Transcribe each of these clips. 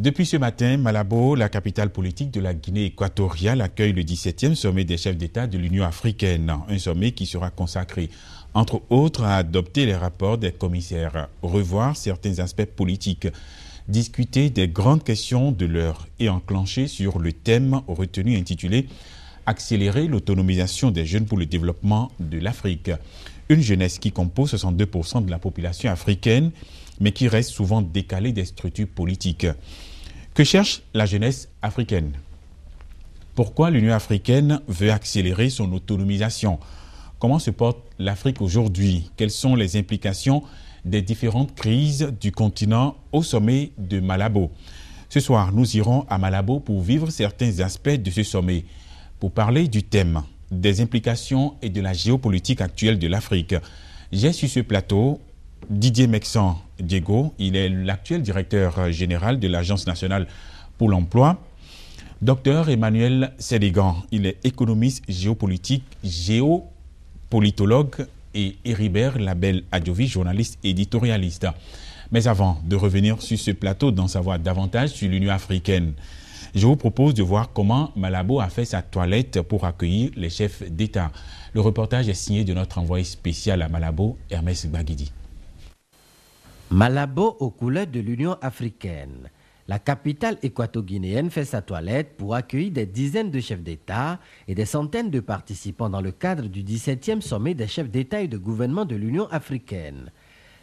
Depuis ce matin, Malabo, la capitale politique de la Guinée équatoriale, accueille le 17e sommet des chefs d'État de l'Union africaine. Un sommet qui sera consacré, entre autres, à adopter les rapports des commissaires, revoir certains aspects politiques, discuter des grandes questions de l'heure et enclencher sur le thème retenu intitulé « Accélérer l'autonomisation des jeunes pour le développement de l'Afrique ». Une jeunesse qui compose 62% de la population africaine, mais qui reste souvent décalée des structures politiques. Que cherche la jeunesse africaine? Pourquoi l'Union africaine veut accélérer son autonomisation? Comment se porte l'Afrique aujourd'hui? Quelles sont les implications des différentes crises du continent au sommet de Malabo? Ce soir, nous irons à Malabo pour vivre certains aspects de ce sommet, pour parler du thème, des implications et de la géopolitique actuelle de l'Afrique. J'ai sur ce plateau Didier Mexan Diego, il est l'actuel directeur général de l'Agence nationale pour l'emploi. Docteur Emmanuel Sénégan, il est économiste géopolitique, géopolitologue, et Héribert Label Adjovi, journaliste éditorialiste. Mais avant de revenir sur ce plateau, d'en savoir davantage sur l'Union africaine, je vous propose de voir comment Malabo a fait sa toilette pour accueillir les chefs d'État. Le reportage est signé de notre envoyé spécial à Malabo, Hermès Baguidi. Malabo aux couleurs de l'Union africaine. La capitale équato-guinéenne fait sa toilette pour accueillir des dizaines de chefs d'État et des centaines de participants dans le cadre du 17e sommet des chefs d'État et de gouvernement de l'Union africaine.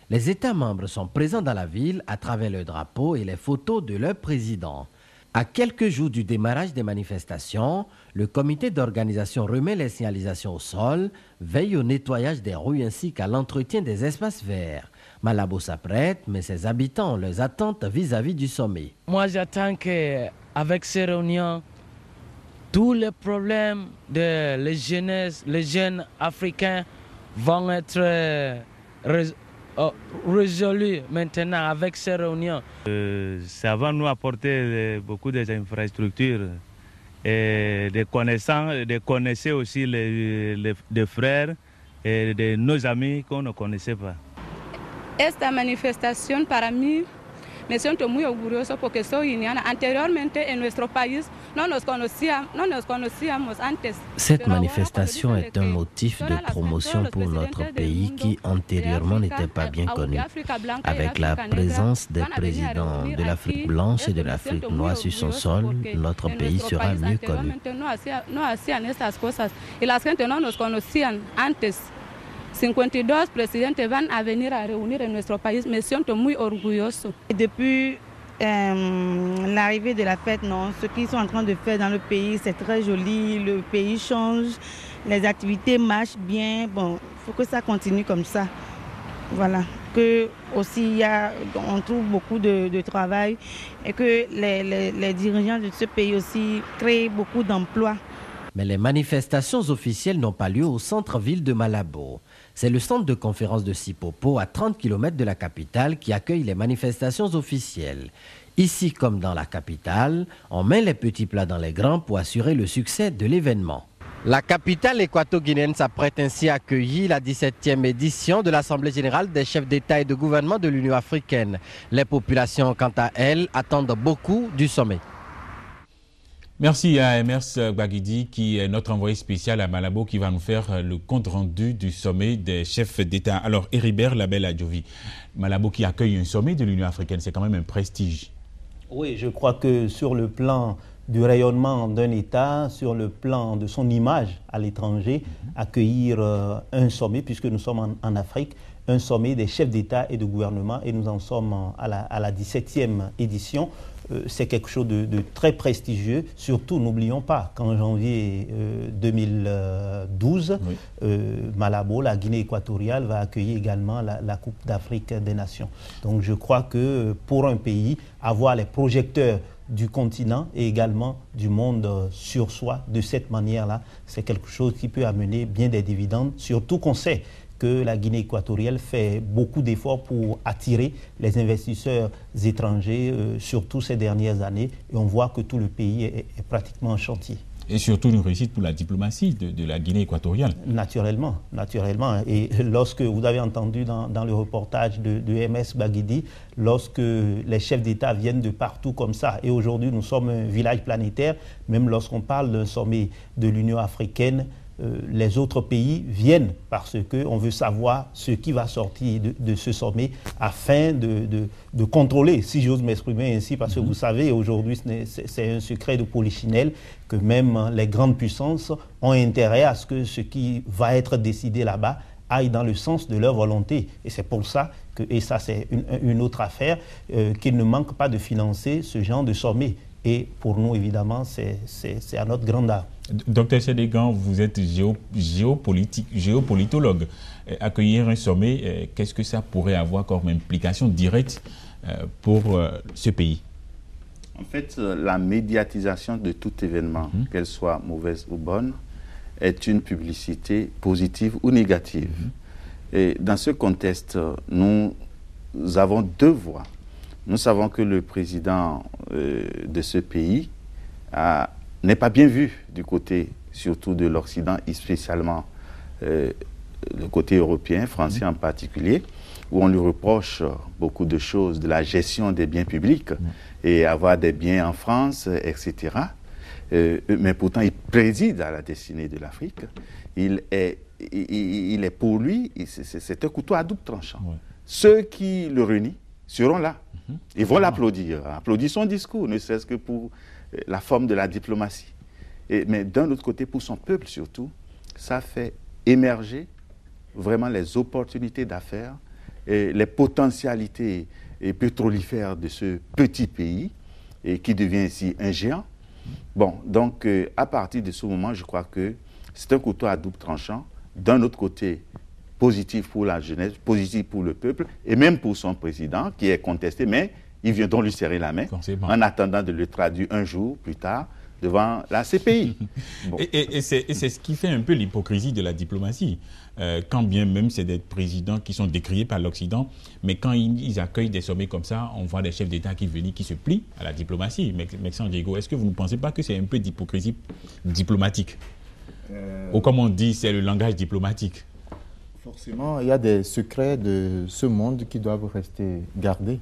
Les États membres sont présents dans la ville à travers le drapeau et les photos de leurs présidents. À quelques jours du démarrage des manifestations, le comité d'organisation remet les signalisations au sol, veille au nettoyage des rues ainsi qu'à l'entretien des espaces verts. Malabo s'apprête, mais ses habitants ont leurs attentes vis-à-vis du sommet. Moi, j'attends qu'avec ces réunions, tous les problèmes de la jeunesse, les jeunes africains vont être résolus maintenant avec ces réunions. Ça va nous apporter beaucoup d'infrastructures et de connaître aussi des frères et de nos amis qu'on ne connaissait pas. Esta manifestación para mí me siento muy orgulloso porque soy guineana. Anteriormente en nuestro país no nos conocíamos antes. Cette manifestation est un motif de promotion pour notre pays qui antérieurement n'était pas bien connu. Avec la présence des présidents de l'Afrique blanche et de l'Afrique noire sur son sol, notre pays sera mieux connu. No hacían estas cosas y la gente no nos conocían antes. 52 presidentes van a venir a reunir en nuestro país. Me siento muy orgulloso. Depuis l'arrivée de la fête, non, ce qu'ils sont en train de faire dans le pays, c'est très joli. Le pays change, les activités marchent bien. Bon, il faut que ça continue comme ça. Voilà. Que aussi on trouve beaucoup de travail et que les dirigeants de ce pays aussi créent beaucoup d'emplois. Mais les manifestations officielles n'ont pas lieu au centre-ville de Malabo. C'est le centre de conférence de Sipopo, à 30 km de la capitale, qui accueille les manifestations officielles. Ici, comme dans la capitale, on met les petits plats dans les grands pour assurer le succès de l'événement. La capitale équato-guinéenne s'apprête ainsi à accueillir la 17e édition de l'Assemblée générale des chefs d'État et de gouvernement de l'Union africaine. Les populations, quant à elles, attendent beaucoup du sommet. Merci à Hermès Baguidi, qui est notre envoyé spécial à Malabo, qui va nous faire le compte rendu du sommet des chefs d'État. Alors, Héribert Label Adjovi, Malabo qui accueille un sommet de l'Union africaine, c'est quand même un prestige. Oui, je crois que sur le plan du rayonnement d'un État, sur le plan de son image à l'étranger, accueillir un sommet, puisque nous sommes en Afrique, un sommet des chefs d'État et de gouvernement, et nous en sommes à la 17e édition. C'est quelque chose de très prestigieux. Surtout, n'oublions pas qu'en janvier 2012, Malabo, la Guinée équatoriale, va accueillir également la Coupe d'Afrique des Nations. Donc je crois que pour un pays, avoir les projecteurs du continent et également du monde sur soi de cette manière-là, c'est quelque chose qui peut amener bien des dividendes, surtout qu'on sait que la Guinée équatoriale fait beaucoup d'efforts pour attirer les investisseurs étrangers, surtout ces dernières années, et on voit que tout le pays est pratiquement en chantier. Et surtout une réussite pour la diplomatie de la Guinée équatoriale. Naturellement, naturellement. Et lorsque vous avez entendu dans le reportage de MS Baguidi, lorsque les chefs d'État viennent de partout comme ça, et aujourd'hui nous sommes un village planétaire, même lorsqu'on parle d'un sommet de l'Union africaine, les autres pays viennent parce qu'on veut savoir ce qui va sortir de ce sommet afin de contrôler, si j'ose m'exprimer ainsi, parce que vous savez, aujourd'hui, c'est un secret de polichinelle que même les grandes puissances ont intérêt à ce que ce qui va être décidé là-bas aille dans le sens de leur volonté. Et c'est pour ça que, et ça c'est une autre affaire, qu'ils ne manquent pas de financer ce genre de sommet. Et pour nous, évidemment, c'est à notre grande art. Docteur Sédégan, vous êtes géopolitologue. Accueillir un sommet, qu'est-ce que ça pourrait avoir comme implication directe pour ce pays? En fait, la médiatisation de tout événement, qu'elle soit mauvaise ou bonne, est une publicité positive ou négative. Et dans ce contexte, nous avons deux voies. Nous savons que le président de ce pays n'est pas bien vu du côté, surtout de l'Occident, et spécialement le côté européen, français en particulier, où on lui reproche beaucoup de choses, de la gestion des biens publics, et avoir des biens en France, etc. Mais pourtant, il préside à la destinée de l'Afrique. Il est pour lui, c'est un couteau à double tranchant. Ceux qui le renient seront là. Ils vont l'applaudir, applaudir son discours, ne serait-ce que pour la forme de la diplomatie. Mais d'un autre côté, pour son peuple surtout, ça fait émerger vraiment les opportunités d'affaires et les potentialités pétrolifères de ce petit pays et qui devient ainsi un géant. Bon, donc à partir de ce moment, je crois que c'est un couteau à double tranchant. D'un autre côté, positif pour la jeunesse, positif pour le peuple, et même pour son président, qui est contesté, mais ils viendront lui serrer la main, en attendant de le traduire un jour plus tard devant la CPI. Bon. Et c'est ce qui fait un peu l'hypocrisie de la diplomatie. Quand bien même c'est des présidents qui sont décriés par l'Occident, mais quand ils accueillent des sommets comme ça, on voit des chefs d'État qui se plient à la diplomatie. Maxence Diego, est-ce que vous ne pensez pas que c'est un peu d'hypocrisie diplomatique? Ou comme on dit, c'est le langage diplomatique. Forcément, il y a des secrets de ce monde qui doivent rester gardés.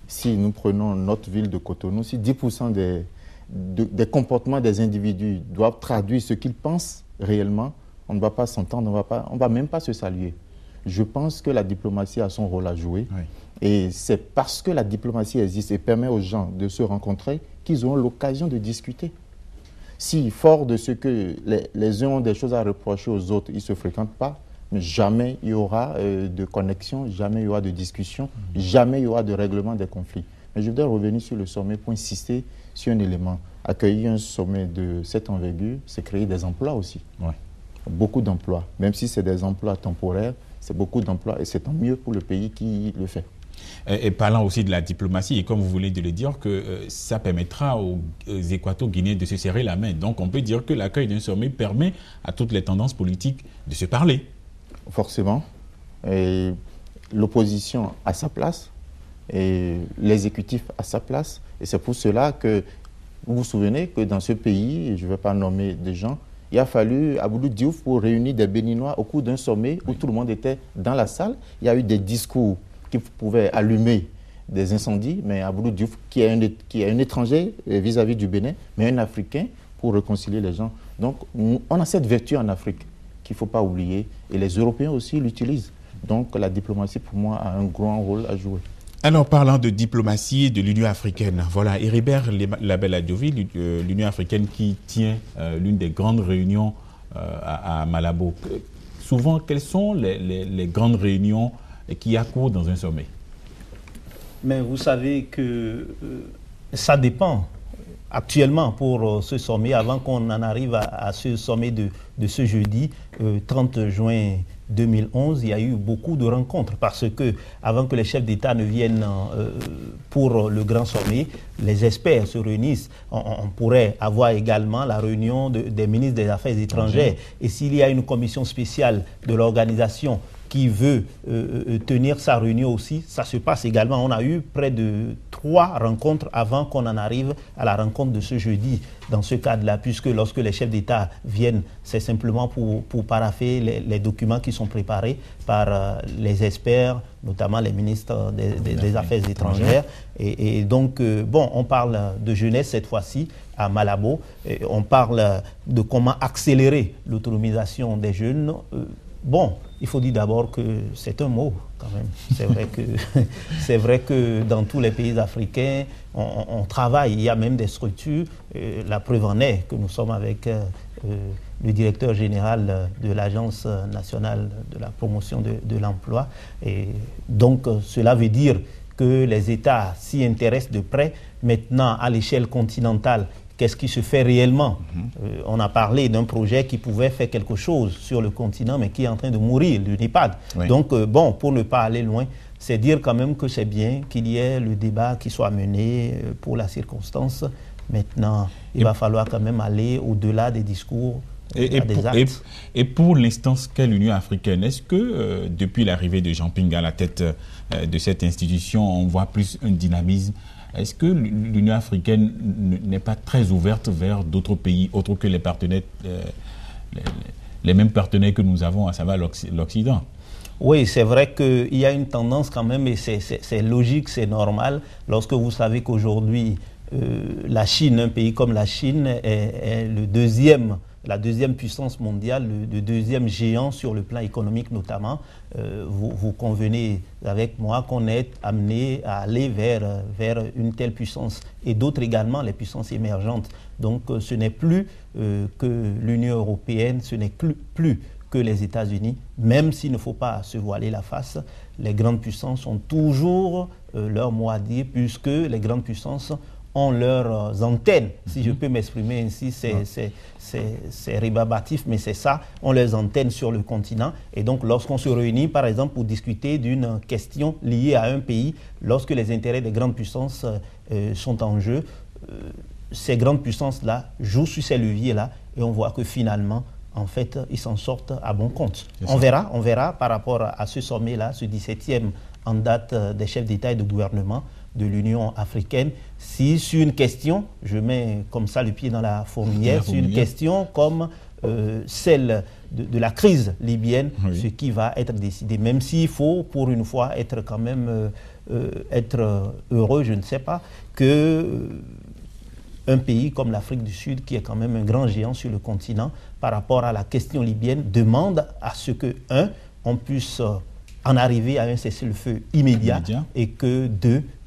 Si nous prenons notre ville de Cotonou, si 10% des comportements des individus doivent traduire ce qu'ils pensent réellement, on ne va pas s'entendre, on ne va même pas se saluer. Je pense que la diplomatie a son rôle à jouer. Oui. Et c'est parce que la diplomatie existe et permet aux gens de se rencontrer qu'ils auront l'occasion de discuter. Si, fort de ce que les uns ont des choses à reprocher aux autres, ils ne se fréquentent pas, mais jamais il y aura de connexion, jamais il y aura de discussion, jamais il y aura de règlement des conflits. Mais je voudrais revenir sur le sommet pour insister sur un élément. Accueillir un sommet de cette envergure, c'est créer des emplois aussi. Ouais. Beaucoup d'emplois. Même si c'est des emplois temporaires, c'est beaucoup d'emplois et c'est tant mieux pour le pays qui le fait. Et parlant aussi de la diplomatie, et comme vous voulez de le dire, que ça permettra aux Équato-Guinéens de se serrer la main. Donc on peut dire que l'accueil d'un sommet permet à toutes les tendances politiques de se parler. Forcément. L'opposition à sa place et l'exécutif à sa place. Et c'est pour cela que vous vous souvenez que dans ce pays, je ne vais pas nommer des gens, il a fallu Abdoulou Diouf pour réunir des Béninois au cours d'un sommet où tout le monde était dans la salle. Il y a eu des discours qui pouvaient allumer des incendies, mais Abdoulou Diouf, qui est un étranger vis-à-vis du Bénin, mais un Africain pour réconcilier les gens. Donc on a cette vertu en Afrique qu'il ne faut pas oublier. Et les Européens aussi l'utilisent. Donc la diplomatie, pour moi, a un grand rôle à jouer. Alors, parlant de diplomatie de l'Union africaine, voilà, Heribert Label-Adjovi, l'Union africaine qui tient l'une des grandes réunions à Malabo. Souvent, quelles sont les grandes réunions qui accourent dans un sommet? Mais vous savez que ça dépend. Actuellement, pour ce sommet, avant qu'on en arrive à ce sommet de ce jeudi, 30 juin 2011, il y a eu beaucoup de rencontres parce que, avant que les chefs d'État ne viennent pour le grand sommet, les experts se réunissent. On pourrait avoir également la réunion des ministres des Affaires étrangères. Et s'il y a une commission spéciale de l'organisation qui veut tenir sa réunion aussi, ça se passe également. On a eu près de 3 rencontres avant qu'on en arrive à la rencontre de ce jeudi. Dans ce cadre-là, puisque lorsque les chefs d'État viennent, c'est simplement pour parapher les documents qui sont préparés par les experts, notamment les ministres des Affaires étrangères. Et donc, on parle de jeunesse cette fois-ci à Malabo. On parle de comment accélérer l'autonomisation des jeunes. Il faut dire d'abord que c'est un mot quand même. C'est vrai que dans tous les pays africains, on travaille. Il y a même des structures. La preuve en est que nous sommes avec le directeur général de l'Agence nationale de la promotion de l'emploi. Et donc, cela veut dire que les États s'y intéressent de près. Maintenant, à l'échelle continentale, qu'est-ce qui se fait réellement? On a parlé d'un projet qui pouvait faire quelque chose sur le continent, mais qui est en train de mourir, l'UNIPAD. Oui. Donc, pour ne pas aller loin, c'est dire quand même que c'est bien qu'il y ait le débat qui soit mené pour la circonstance. Maintenant, il va falloir quand même aller au-delà des discours. Et pour l'instance qu'est l'Union africaine, est-ce que depuis l'arrivée de Jean Ping à la tête de cette institution, on voit plus un dynamisme? Est-ce que l'Union africaine n'est pas très ouverte vers d'autres pays, autres que les partenaires, les mêmes partenaires que nous avons, à savoir l'Occident? Oui, c'est vrai qu'il y a une tendance quand même, et c'est logique, c'est normal, lorsque vous savez qu'aujourd'hui, la Chine, un pays comme la Chine, est la deuxième puissance mondiale, le deuxième géant sur le plan économique notamment. Vous convenez avec moi qu'on est amené à aller vers une telle puissance, et d'autres également, les puissances émergentes. Donc ce n'est plus que l'Union européenne, ce n'est plus que les États-Unis, même s'il ne faut pas se voiler la face. Les grandes puissances ont toujours leur mot à dire, puisque les grandes puissances ont leurs antennes, si je peux m'exprimer ainsi, c'est rébarbatif, mais c'est ça, ont leurs antennes sur le continent. Et donc, lorsqu'on se réunit, par exemple, pour discuter d'une question liée à un pays, lorsque les intérêts des grandes puissances sont en jeu, ces grandes puissances-là jouent sur ces leviers-là, et on voit que finalement, en fait, ils s'en sortent à bon compte. On verra par rapport à ce sommet-là, ce 17e en date des chefs d'État et de gouvernement de l'Union africaine, si sur une question, je mets comme ça le pied dans la fourmilière, sur une question comme celle de la crise libyenne, ce qui va être décidé, même s'il faut pour une fois être quand même être heureux, je ne sais pas, que un pays comme l'Afrique du Sud, qui est quand même un grand géant sur le continent, par rapport à la question libyenne, demande à ce que, on puisse en arriver à un cessez-le-feu immédiat, et que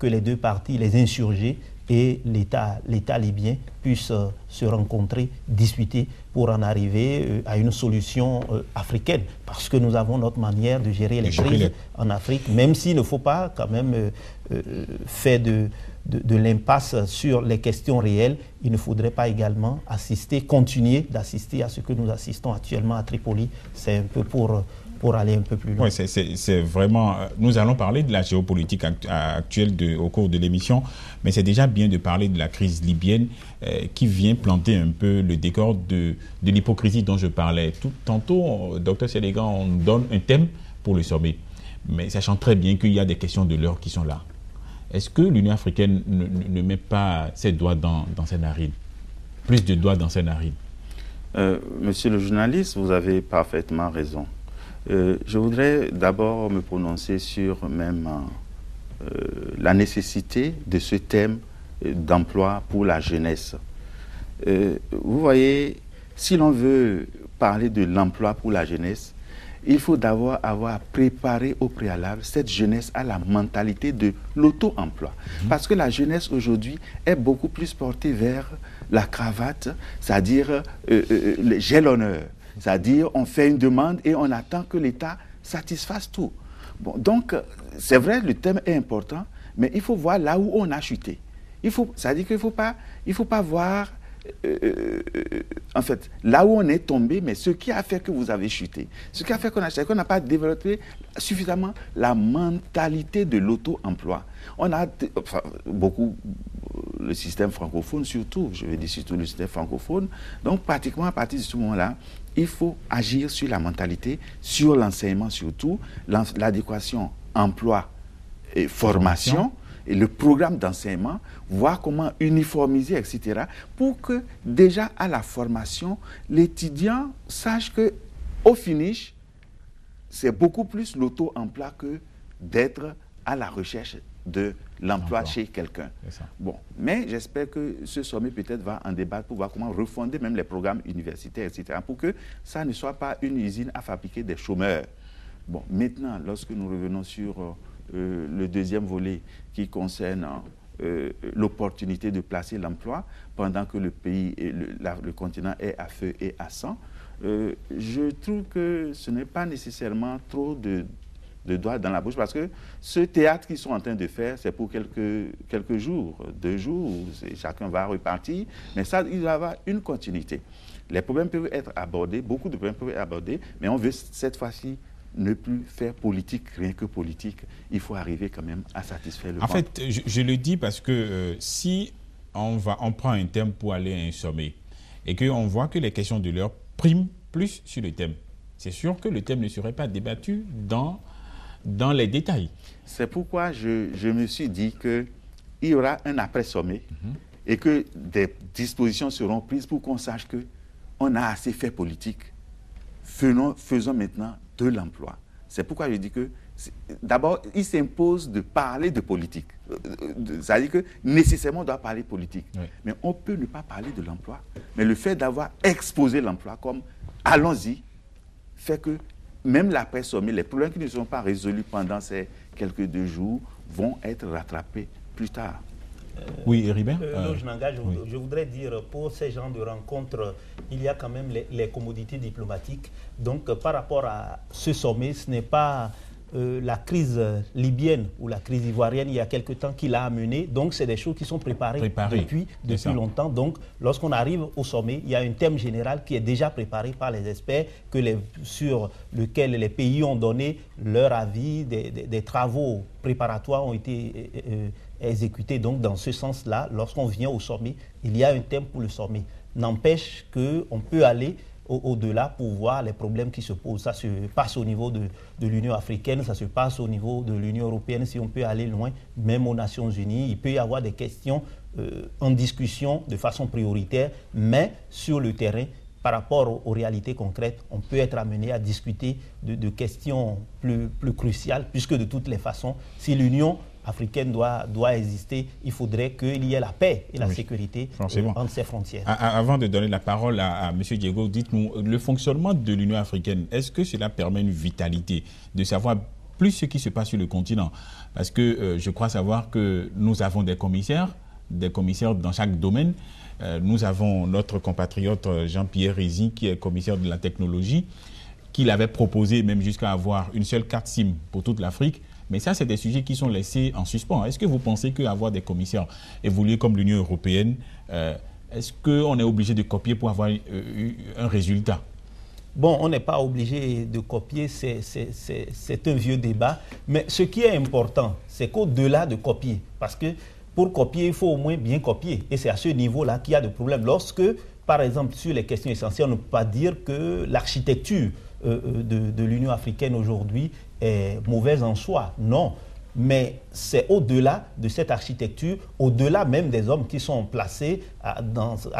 les deux parties, les insurgés et l'État libyen, puissent se rencontrer, discuter pour en arriver à une solution africaine. Parce que nous avons notre manière de gérer les crises en Afrique, même s'il ne faut pas quand même faire de l'impasse sur les questions réelles. Il ne faudrait pas également continuer d'assister à ce que nous assistons actuellement à Tripoli. C'est un peu pour aller un peu plus loin. Oui, c'est vraiment... Nous allons parler de la géopolitique actuelle au cours de l'émission, mais c'est déjà bien de parler de la crise libyenne qui vient planter un peu le décor de l'hypocrisie dont je parlais. Tantôt, Dr Sélégan, on donne un thème pour le sommet, mais sachant très bien qu'il y a des questions de l'heure qui sont là. Est-ce que l'Union africaine ne met pas ses doigts dans ses narines? Plus de doigts dans ses narines? Monsieur le journaliste, vous avez parfaitement raison. Je voudrais d'abord me prononcer sur même la nécessité de ce thème d'emploi pour la jeunesse. Vous voyez, si l'on veut parler de l'emploi pour la jeunesse, il faut d'abord avoir préparé au préalable cette jeunesse à la mentalité de l'auto-emploi. Parce que la jeunesse aujourd'hui est beaucoup plus portée vers la cravate, c'est-à-dire j'ai l'honneur. C'est-à-dire, on fait une demande et on attend que l'État satisfasse tout. Bon, donc, c'est vrai, le thème est important, mais il faut voir là où on a chuté. C'est-à-dire qu'il ne faut pas voir, en fait, là où on est tombé, mais ce qui a fait que vous avez chuté. Ce qui a fait qu'on n'a pas développé suffisamment la mentalité de l'auto-emploi. On a beaucoup... le système francophone surtout, je vais dire surtout le système francophone. Donc, pratiquement à partir de ce moment-là, il faut agir sur la mentalité, sur l'enseignement surtout, l'adéquation emploi et formation. et le programme d'enseignement, voir comment uniformiser, etc., pour que déjà à la formation, l'étudiant sache qu'au finish, c'est beaucoup plus l'auto-emploi que d'être à la recherche de l'emploi chez quelqu'un. Bon, mais j'espère que ce sommet peut-être va en débattre pour voir comment refonder même les programmes universitaires, etc., pour que ça ne soit pas une usine à fabriquer des chômeurs. Bon, maintenant, lorsque nous revenons sur le deuxième volet qui concerne l'opportunité de placer l'emploi pendant que le pays, et le continent est à feu et à sang, je trouve que ce n'est pas nécessairement trop de doigts dans la bouche, parce que ce théâtre qu'ils sont en train de faire, c'est pour quelques jours, 2 jours, chacun va repartir, mais ça, il va y avoir une continuité. Les problèmes peuvent être abordés, beaucoup de problèmes peuvent être abordés, mais on veut cette fois-ci ne plus faire politique, rien que politique. Il faut arriver quand même à satisfaire le En fait, je le dis parce que si on prend un thème pour aller à un sommet et qu'on voit que les questions de l'heure priment plus sur le thème, c'est sûr que le thème ne serait pas débattu dans les détails. C'est pourquoi je me suis dit qu'il y aura un après-sommet et que des dispositions seront prises pour qu'on sache qu'on a assez fait politique. Faisons maintenant de l'emploi. C'est pourquoi je dis que, d'abord, il s'impose de parler de politique. C'est-à-dire que nécessairement on doit parler politique. Oui. Mais on peut ne pas parler de l'emploi. Mais le fait d'avoir exposé l'emploi comme « allons-y » fait que même l'après-sommet, les problèmes qui ne sont pas résolus pendant ces quelques 2 jours vont être rattrapés plus tard. Oui, Héribert je voudrais dire, pour ces genres de rencontres, il y a quand même les commodités diplomatiques. Donc, par rapport à ce sommet, ce n'est pas la crise libyenne ou la crise ivoirienne il y a quelque temps qui l'a amené. Donc, c'est des choses qui sont préparées depuis longtemps. Donc, lorsqu'on arrive au sommet, il y a un thème général qui est déjà préparé par les experts sur lequel les pays ont donné leur avis, des travaux préparatoires ont été exécutés. Donc, dans ce sens-là, lorsqu'on vient au sommet, il y a un thème pour le sommet. N'empêche qu'on peut aller au-delà pour voir les problèmes qui se posent. Ça se passe au niveau de l'Union africaine, ça se passe au niveau de l'Union européenne, si on peut aller loin, même aux Nations Unies. Il peut y avoir des questions en discussion de façon prioritaire, mais sur le terrain, par rapport aux réalités concrètes, on peut être amené à discuter de questions plus cruciales, puisque de toutes les façons, si l'Union africaine doit exister, il faudrait qu'il y ait la paix et la sécurité entre ses frontières. Avant de donner la parole à M. Diego, dites-nous, le fonctionnement de l'Union africaine, est-ce que cela permet une vitalité, de savoir plus ce qui se passe sur le continent? Parce que je crois savoir que nous avons des commissaires dans chaque domaine. Nous avons notre compatriote Jean-Pierre Rézy, qui est commissaire de la technologie, qui l'avait proposé même jusqu'à avoir une seule carte SIM pour toute l'Afrique. Mais ça, c'est des sujets qui sont laissés en suspens. Est-ce que vous pensez qu'avoir des commissaires évolués comme l'Union européenne, est-ce qu'on est obligé de copier pour avoir un résultat? Bon, on n'est pas obligé de copier, c'est un vieux débat. Mais ce qui est important, c'est qu'au-delà de copier, parce que pour copier, il faut au moins bien copier. Et c'est à ce niveau-là qu'il y a des problèmes. Lorsque, par exemple, sur les questions essentielles, on ne peut pas dire que l'architecture de l'Union africaine aujourd'hui est mauvaise en soi. Non, mais c'est au-delà de cette architecture, au-delà même des hommes qui sont placés à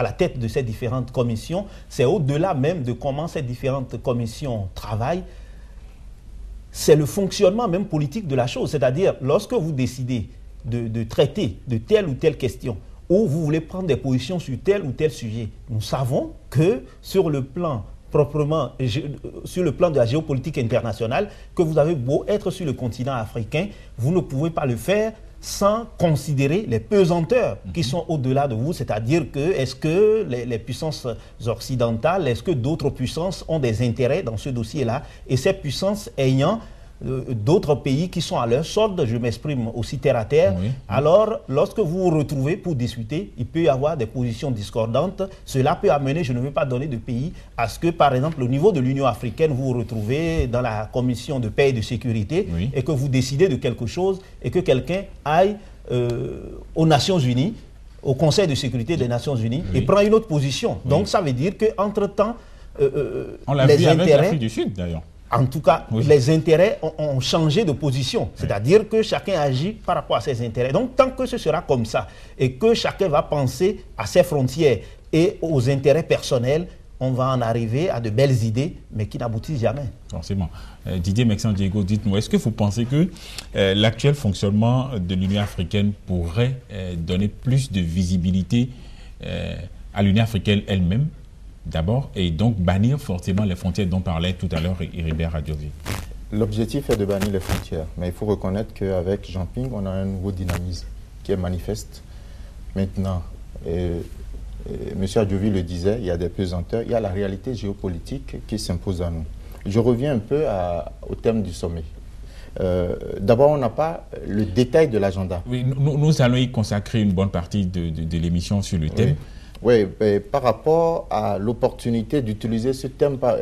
la tête de ces différentes commissions, c'est au-delà même de comment ces différentes commissions travaillent. C'est le fonctionnement même politique de la chose. C'est-à-dire, lorsque vous décidez de traiter de telle ou telle question, ou vous voulez prendre des positions sur tel ou tel sujet, nous savons que sur le plan sur le plan de la géopolitique internationale, que vous avez beau être sur le continent africain, vous ne pouvez pas le faire sans considérer les pesanteurs qui sont au-delà de vous, c'est-à-dire que est-ce que les puissances occidentales, est-ce que d'autres puissances ont des intérêts dans ce dossier-là, et ces puissances ayant d'autres pays qui sont à leur solde, je m'exprime aussi terre à terre. Alors, lorsque vous vous retrouvez pour discuter, il peut y avoir des positions discordantes. Cela peut amener, je ne veux pas donner de pays, à ce que, par exemple, au niveau de l'Union africaine, vous vous retrouvez dans la commission de paix et de sécurité et que vous décidez de quelque chose et que quelqu'un aille aux Nations Unies, au Conseil de sécurité des Nations Unies et prend une autre position. Donc, ça veut dire qu'entre-temps, on l'a vu avec l'Afrique du Sud, d'ailleurs. en tout cas, les intérêts ont changé de position. C'est-à-dire que chacun agit par rapport à ses intérêts. Donc, tant que ce sera comme ça et que chacun va penser à ses frontières et aux intérêts personnels, on va en arriver à de belles idées, mais qui n'aboutissent jamais. Forcément. Didier Mexan-Diego, dites-nous, est-ce que vous pensez que l'actuel fonctionnement de l'Union africaine pourrait donner plus de visibilité à l'Union africaine elle-même, d'abord, et donc bannir forcément les frontières dont parlait tout à l'heure Heribert Adjovi? L'objectif est de bannir les frontières, mais il faut reconnaître qu'avec Jean Ping, on a un nouveau dynamisme qui est manifeste. Maintenant, M. Adjovi le disait, il y a des pesanteurs, il y a la réalité géopolitique qui s'impose à nous. Je reviens un peu au thème du sommet. D'abord, on n'a pas le détail de l'agenda. Oui, nous allons y consacrer une bonne partie de l'émission sur le thème. Oui, par rapport à l'opportunité d'utiliser ce thème par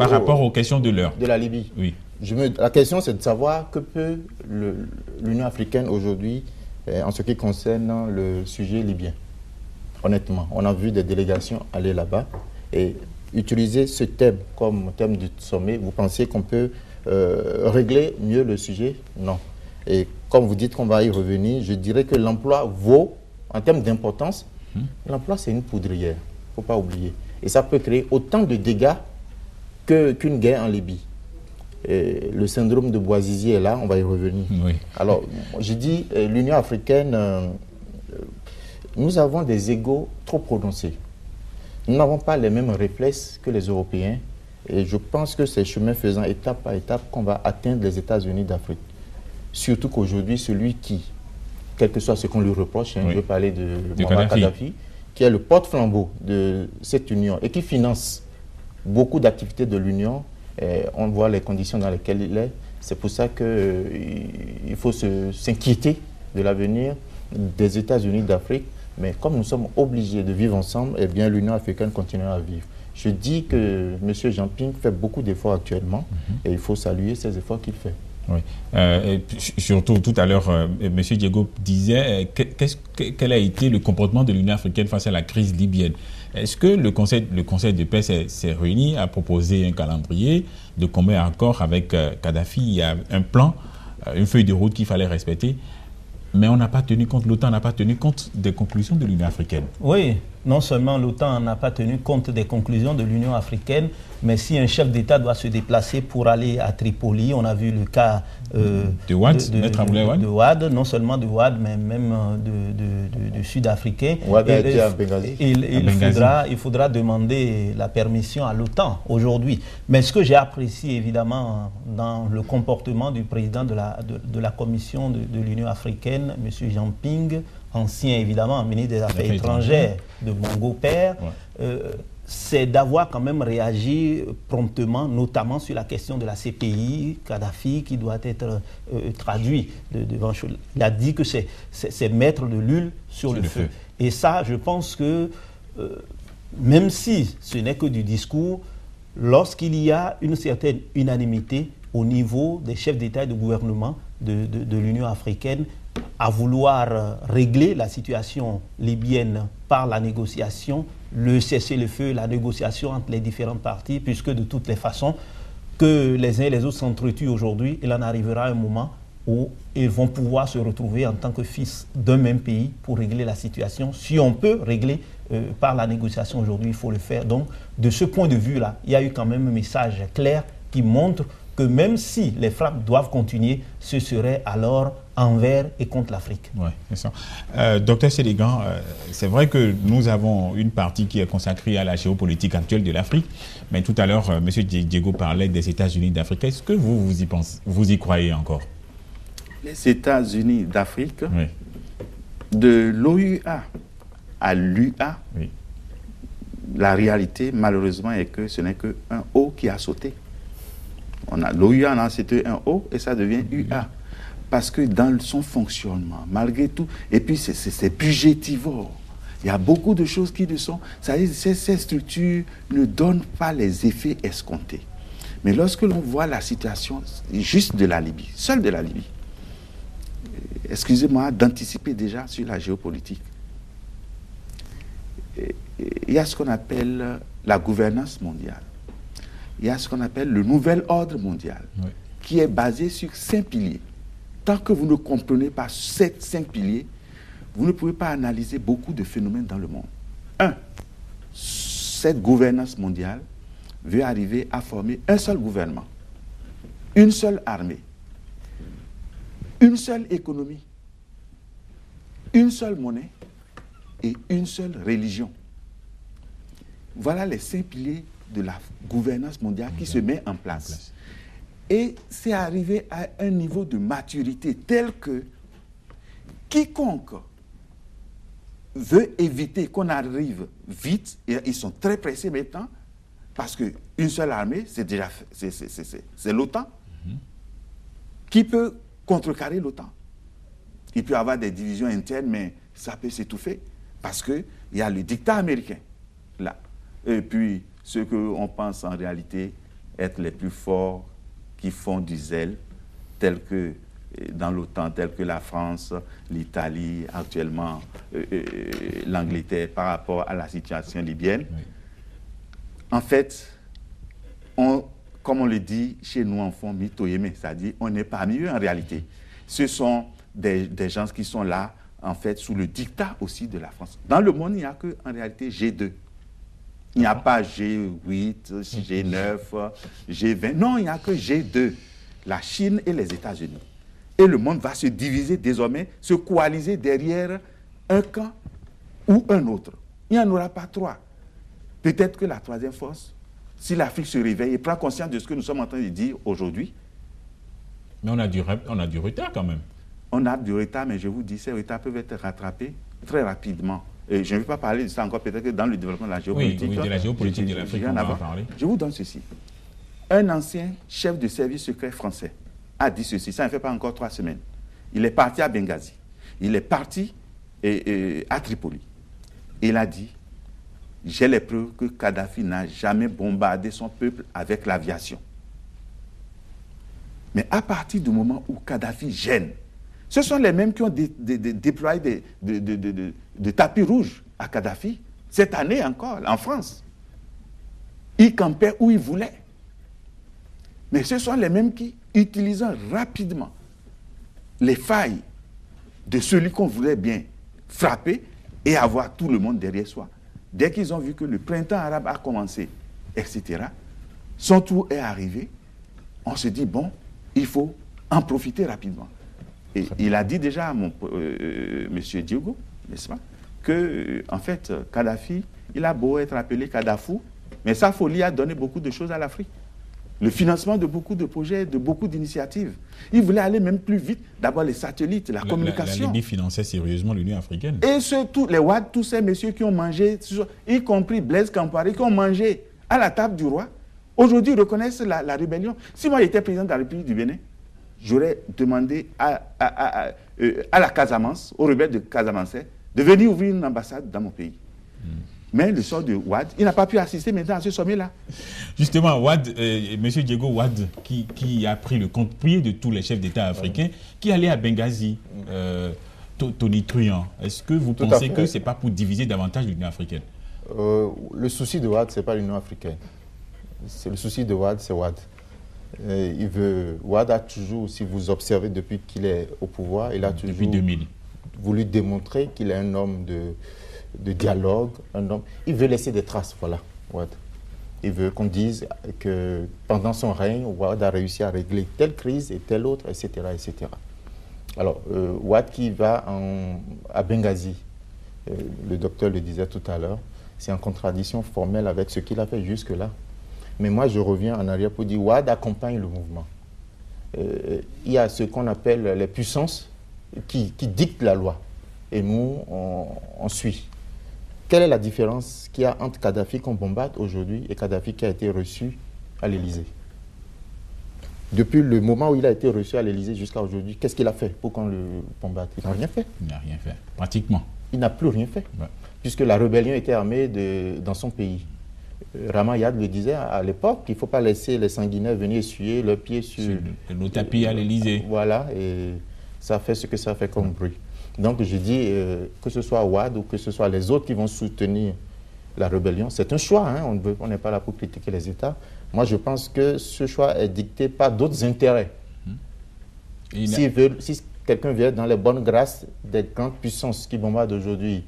rapport aux questions de l'heure. De la Libye. Oui. La question, c'est de savoir que peut l'Union africaine aujourd'hui en ce qui concerne le sujet libyen. Honnêtement, on a vu des délégations aller là-bas et utiliser ce thème comme thème du sommet. Vous pensez qu'on peut régler mieux le sujet? Non. Et comme vous dites qu'on va y revenir, je dirais que l'emploi vaut, en termes d'importance, l'emploi c'est une poudrière, il ne faut pas oublier. Et ça peut créer autant de dégâts qu'une guerre en Libye. Et le syndrome de Bouazizi est là, on va y revenir. Oui. Alors, je dis, l'Union africaine, nous avons des égos trop prononcés. Nous n'avons pas les mêmes réflexes que les Européens. Et je pense que c'est chemin faisant, étape par étape, qu'on va atteindre les États-Unis d'Afrique. Surtout qu'aujourd'hui, celui qui, quel que soit ce qu'on lui reproche, je veux parler de Muammar Kadhafi, qui est le porte-flambeau de cette union et qui finance beaucoup d'activités de l'union. On voit les conditions dans lesquelles il est. C'est pour ça qu'il faut s'inquiéter de l'avenir des États-Unis d'Afrique. Mais comme nous sommes obligés de vivre ensemble, eh bien l'Union africaine continuera à vivre. Je dis que M. Jean Ping fait beaucoup d'efforts actuellement et il faut saluer ces efforts qu'il fait. Oui. Surtout, tout à l'heure, M. Diego disait quel a été le comportement de l'Union africaine face à la crise libyenne. Est-ce que le Conseil de paix s'est réuni, a proposé un calendrier de combat accord avec Kadhafi? Il y a un plan, une feuille de route qu'il fallait respecter, mais on n'a pas tenu compte, l'OTAN n'a pas tenu compte des conclusions de l'Union africaine. Oui, non seulement l'OTAN n'a pas tenu compte des conclusions de l'Union africaine, mais si un chef d'État doit se déplacer pour aller à Tripoli, on a vu le cas de Wade, non seulement de Wade, mais même de Sud-Africains. Wade a été à Benghazi. Il faudra demander la permission à l'OTAN aujourd'hui. Mais ce que j'ai apprécié évidemment dans le comportement du président de la commission de l'Union africaine, M. Jean Ping, ancien évidemment ministre des Affaires étrangères de Bongo Père, c'est d'avoir quand même réagi promptement, notamment sur la question de la CPI, Kadhafi, qui doit être traduit devant. Il a dit que c'est mettre de l'huile sur le feu. Et ça, je pense que, même si ce n'est que du discours, lorsqu'il y a une certaine unanimité au niveau des chefs d'État et de gouvernement de l'Union africaine, à vouloir régler la situation libyenne par la négociation, le cessez-le-feu, la négociation entre les différentes parties, puisque de toutes les façons, que les uns et les autres s'entretuent aujourd'hui, il en arrivera un moment où ils vont pouvoir se retrouver en tant que fils d'un même pays pour régler la situation. Si on peut régler par la négociation aujourd'hui, il faut le faire. Donc, de ce point de vue-là, il y a eu quand même un message clair qui montre que même si les frappes doivent continuer, ce serait alors envers et contre l'Afrique. Oui, c'est ça. Docteur Sélégan, c'est vrai que nous avons une partie qui est consacrée à la géopolitique actuelle de l'Afrique, mais tout à l'heure, M. Diego parlait des États-Unis d'Afrique. Est-ce que vous y pensez, vous y croyez encore? Les États-Unis d'Afrique, de l'OUA à l'UA, la réalité, malheureusement, est que ce n'est qu'un O qui a sauté. L'OUA, c'était un O et ça devient UA. Parce que dans son fonctionnement, malgré tout, et puis c'est budgétivore. Il y a beaucoup de choses qui ne sont... Ces structures ne donnent pas les effets escomptés. Mais lorsque l'on voit la situation juste de la Libye, seule de la Libye, excusez-moi d'anticiper déjà sur la géopolitique, il y a ce qu'on appelle la gouvernance mondiale. il y a ce qu'on appelle le nouvel ordre mondial, qui est basé sur 5 piliers. Tant que vous ne comprenez pas ces 5 piliers, vous ne pouvez pas analyser beaucoup de phénomènes dans le monde. 1. Cette gouvernance mondiale veut arriver à former un seul gouvernement, une seule armée, une seule économie, une seule monnaie et une seule religion. Voilà les 5 piliers de la gouvernance mondiale qui se met en place. Et c'est arrivé à un niveau de maturité tel que quiconque veut éviter qu'on arrive vite, et ils sont très pressés maintenant, parce qu'une seule armée, c'est déjà c'est l'OTAN, qui peut contrecarrer l'OTAN. Il peut y avoir des divisions internes, mais ça peut s'étouffer, parce qu'il y a le dictat américain, là. Et puis, ceux qu'on pense en réalité être les plus forts, qui font du zèle, tels que dans l'OTAN, tels que la France, l'Italie, actuellement l'Angleterre, par rapport à la situation libyenne. Oui. En fait, comme on le dit chez nous en fond, mitoyémé, c'est-à-dire on n'est pas parmi eux en réalité. Ce sont des gens qui sont là, en fait, sous le dictat aussi de la France. Dans le monde, il n'y a qu'en réalité G2. Il n'y a pas G8, G9, G20. Non, il n'y a que G2, la Chine et les États-Unis. Et le monde va se diviser désormais, se coaliser derrière un camp ou un autre. Il n'y en aura pas 3. Peut-être que la 3e force, si l'Afrique se réveille et prend conscience de ce que nous sommes en train de dire aujourd'hui. Mais on a du retard quand même. On a du retard, mais je vous dis, ces retards peuvent être rattrapés très rapidement. Et je ne vais pas parler de ça encore, peut-être que dans le développement de la géopolitique. Oui, de la géopolitique de l'Afrique, on va en parler. Je vous donne ceci. Un ancien chef de service secret français a dit ceci, ça ne fait pas encore 3 semaines. Il est parti à Benghazi. Il est parti à Tripoli. Il a dit, j'ai les preuves que Kadhafi n'a jamais bombardé son peuple avec l'aviation. Mais à partir du moment où Kadhafi gêne, ce sont les mêmes qui ont déployé des tapis rouges à Kadhafi, cette année encore, en France. Ils campaient où ils voulaient. Mais ce sont les mêmes qui, utilisant rapidement les failles de celui qu'on voulait bien frapper et avoir tout le monde derrière soi, dès qu'ils ont vu que le printemps arabe a commencé, etc., son tour est arrivé, on se dit, bon, il faut en profiter rapidement. Et il a dit déjà à monsieur Diego, n'est-ce pas, que, en fait, Kadhafi, il a beau être appelé Kadhafou, mais sa folie a donné beaucoup de choses à l'Afrique. Le financement de beaucoup de projets, de beaucoup d'initiatives. Il voulait aller même plus vite. D'abord les satellites, la communication. La Libye finançait sérieusement l'Union africaine. Et surtout, les Ouad, tous ces messieurs qui ont mangé, y compris Blaise Compaoré, qui ont mangé à la table du roi, aujourd'hui reconnaissent la rébellion. Si moi j'étais président de la République du Bénin, j'aurais demandé à la Casamance, aux rebelles de Casamance, de venir ouvrir une ambassade dans mon pays. Mais le sort de Ouad, il n'a pas pu assister maintenant à ce sommet-là. Justement, Ouad, M. Diego Ouad, qui a pris le compte-pied de tous les chefs d'État africains, qui allait à Benghazi, Tony Truant, est-ce que vous pensez que ce n'est pas pour diviser davantage l'Union africaine? Le souci de Ouad, ce n'est pas l'Union africaine. Le souci de Ouad, c'est Ouad. Ouad a toujours, si vous observez depuis qu'il est au pouvoir, il a toujours depuis 2000. Voulu démontrer qu'il est un homme de dialogue, il veut laisser des traces, voilà, Ouad. Il veut qu'on dise que pendant son règne, Ouad a réussi à régler telle crise et telle autre, etc. etc. Alors, Ouad qui va à Benghazi, le docteur le disait tout à l'heure, c'est en contradiction formelle avec ce qu'il a fait jusque-là. Mais moi, je reviens en arrière pour dire Ouad accompagne le mouvement. Il y a ce qu'on appelle les puissances qui dictent la loi. Et nous, on suit. Quelle est la différence qu'il y a entre Kadhafi qu'on bombarde aujourd'hui et Kadhafi qui a été reçu à l'Élysée? Depuis le moment où il a été reçu à l'Élysée jusqu'à aujourd'hui, qu'est-ce qu'il a fait pour qu'on le bombarde? Il n'a rien fait. Il n'a rien fait, pratiquement. Il n'a plus rien fait, puisque la rébellion était armée dans son pays. Ramayad le disait à l'époque qu'il ne faut pas laisser les sanguinaires venir essuyer leurs pieds sur nos tapis à l'Élysée. Voilà, et ça fait ce que ça fait comme bruit. Donc je dis que ce soit Ouad ou que ce soit les autres qui vont soutenir la rébellion, c'est un choix, hein, on n'est pas là pour critiquer les États, Moi, je pense que ce choix est dicté par d'autres intérêts. Si quelqu'un vient dans les bonnes grâces des grandes puissances qui bombardent aujourd'hui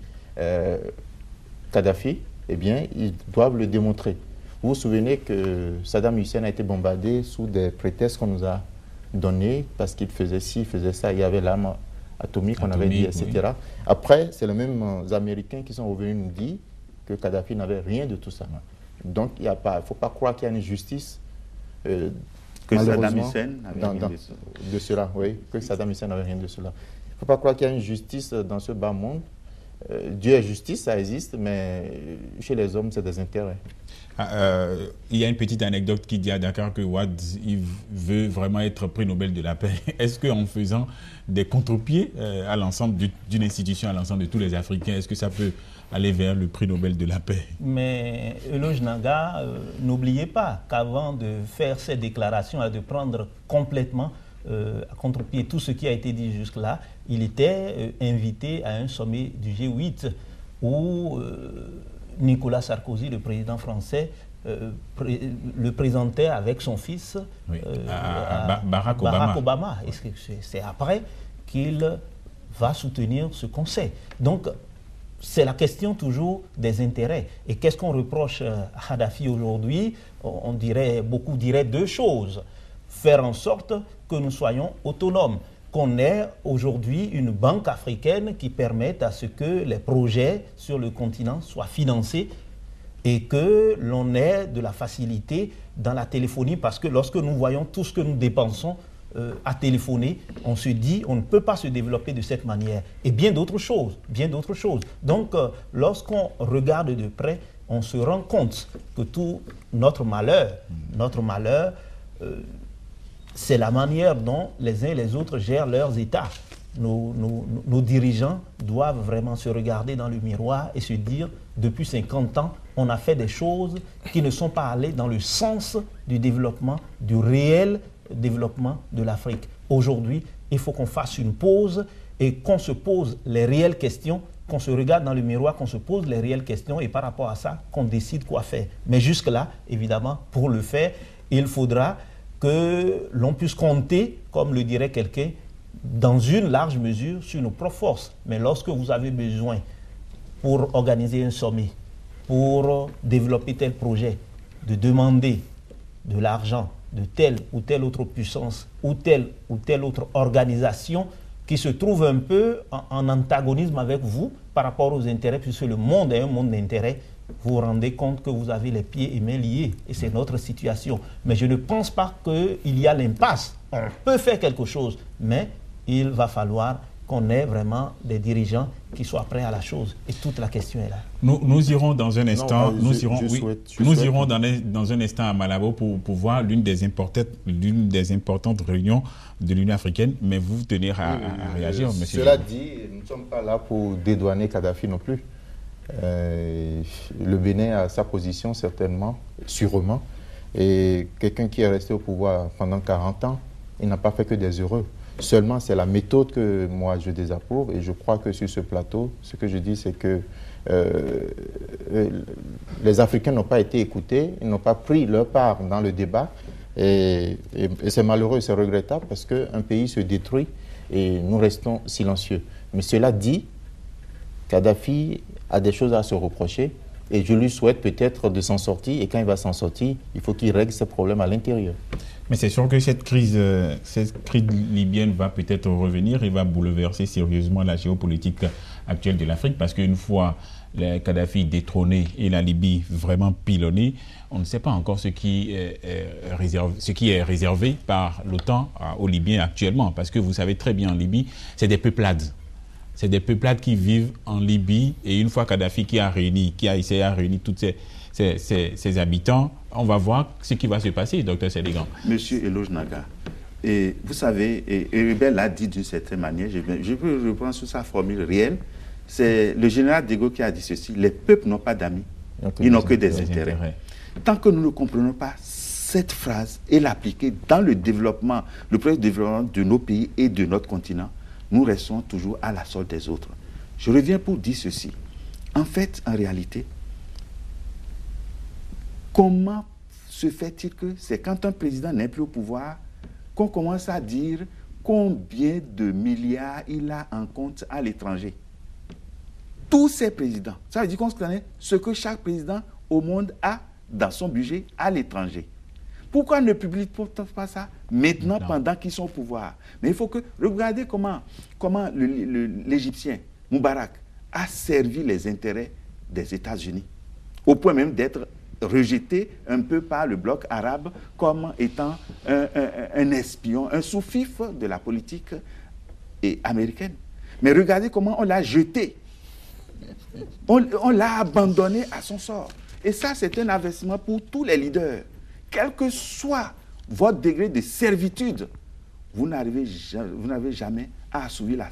Kadhafi, eh bien, ils doivent le démontrer. Vous vous souvenez que Saddam Hussein a été bombardé sous des prétextes qu'on nous a donnés parce qu'il faisait ci, il faisait ça, il y avait l'arme atomique, on avait dit, etc. Oui. Après, c'est les mêmes Américains qui sont revenus nous dire que Kadhafi n'avait rien de tout ça. Donc, il ne faut pas croire qu'il y a une justice que Saddam Hussein n'avait rien de cela. Oui, que Saddam Hussein n'avait rien de cela. Il ne faut pas croire qu'il y a une justice dans ce bas monde. Dieu est justice, ça existe, mais chez les hommes, c'est des intérêts. Il y a une petite anecdote qui dit à Dakar que Wade il veut vraiment être prix Nobel de la paix. Est-ce qu'en faisant des contre-pieds à l'ensemble d'une institution, à l'ensemble de tous les Africains, est-ce que ça peut aller vers le prix Nobel de la paix? Mais Eloge Naga, n'oubliez pas qu'avant de faire ces déclarations et de prendre complètement à contre-pied tout ce qui a été dit jusque-là, il était invité à un sommet du G8 où Nicolas Sarkozy, le président français, le présentait avec son fils Barack Obama. Et c'est après qu'il va soutenir ce conseil. Donc, c'est la question toujours des intérêts. Et qu'est-ce qu'on reproche à Kadhafi aujourd'hui? Beaucoup diraient deux choses. Faire en sorte que nous soyons autonomes, qu'on ait aujourd'hui une banque africaine qui permette à ce que les projets sur le continent soient financés et que l'on ait de la facilité dans la téléphonie, parce que lorsque nous voyons tout ce que nous dépensons à téléphoner, on se dit on ne peut pas se développer de cette manière. Et bien d'autres choses, Donc, lorsqu'on regarde de près, on se rend compte que tout notre malheur, c'est la manière dont les uns et les autres gèrent leurs États. Nos dirigeants doivent vraiment se regarder dans le miroir et se dire, depuis 50 ans, on a fait des choses qui ne sont pas allées dans le sens du développement, du réel développement de l'Afrique. Aujourd'hui, il faut qu'on fasse une pause et qu'on se pose les réelles questions, qu'on se regarde dans le miroir, qu'on se pose les réelles questions et par rapport à ça, qu'on décide quoi faire. Mais jusque-là, évidemment, pour le faire, il faudra que l'on puisse compter, comme le dirait quelqu'un, dans une large mesure sur nos propres forces. Mais lorsque vous avez besoin, pour organiser un sommet, pour développer tel projet, de demander de l'argent de telle ou telle autre puissance ou telle autre organisation qui se trouve un peu en antagonisme avec vous par rapport aux intérêts, puisque le monde est un monde d'intérêts, vous vous rendez compte que vous avez les pieds et mains liés. Et c'est notre situation. Mais je ne pense pas qu'il y a l'impasse. On peut faire quelque chose, mais il va falloir qu'on ait vraiment des dirigeants qui soient prêts à la chose. Et toute la question est là. Nous irons dans un instant, nous irons dans un instant à Malabo pour voir l'une des importantes réunions de l'Union africaine, mais vous tenez à réagir, monsieur. Cela dit, nous ne sommes pas là pour dédouaner Kadhafi non plus. Le Bénin a sa position certainement, sûrement, et quelqu'un qui est resté au pouvoir pendant 40 ans, il n'a pas fait que des heureux. Seulement, c'est la méthode que moi je désapprouve, et je crois que sur ce plateau, ce que je dis, c'est que les Africains n'ont pas été écoutés, ils n'ont pas pris leur part dans le débat, et c'est malheureux, c'est regrettable, parce qu'un pays se détruit et nous restons silencieux. Mais cela dit, Kadhafi a des choses à se reprocher, et je lui souhaite peut-être de s'en sortir, et quand il va s'en sortir, il faut qu'il règle ses problèmes à l'intérieur. Mais c'est sûr que cette crise libyenne va peut-être revenir et va bouleverser sérieusement la géopolitique actuelle de l'Afrique, parce qu'une fois le Kadhafi détrôné et la Libye vraiment pilonnée, on ne sait pas encore ce qui est réservé par l'OTAN aux Libyens actuellement, parce que vous savez très bien, en Libye, c'est des peuplades. C'est des peuplades qui vivent en Libye, et une fois Kadhafi qui a essayé à réunir tous ses habitants, on va voir ce qui va se passer, docteur Sénégan. Monsieur Eloge Naga, et vous savez, et Rubel l'a dit d'une certaine manière, je peux reprendre sur sa formule réelle, c'est le général de Gaulle qui a dit ceci: les peuples n'ont pas d'amis, ils n'ont que des intérêts. Tant que nous ne comprenons pas cette phrase et l'appliquer dans le développement, le projet de développement de nos pays et de notre continent, nous restons toujours à la solde des autres. Je reviens pour dire ceci. En fait, en réalité, comment se fait-il que c'est quand un président n'est plus au pouvoir qu'on commence à dire combien de milliards il a en compte à l'étranger. Tous ces présidents, ça veut dire qu'on connaît ce que chaque président au monde a dans son budget à l'étranger. Pourquoi ne publie-t-on pas ça maintenant, pendant qu'ils sont au pouvoir? Mais il faut que, regardez comment l'Égyptien Moubarak a servi les intérêts des États-Unis, au point même d'être rejeté un peu par le bloc arabe comme étant un espion, un sous-fif de la politique américaine. Mais regardez comment on l'a jeté. On l'a abandonné à son sort. Et ça, c'est un investissement pour tous les leaders. Quel que soit votre degré de servitude, vous n'avez jamais à assouvir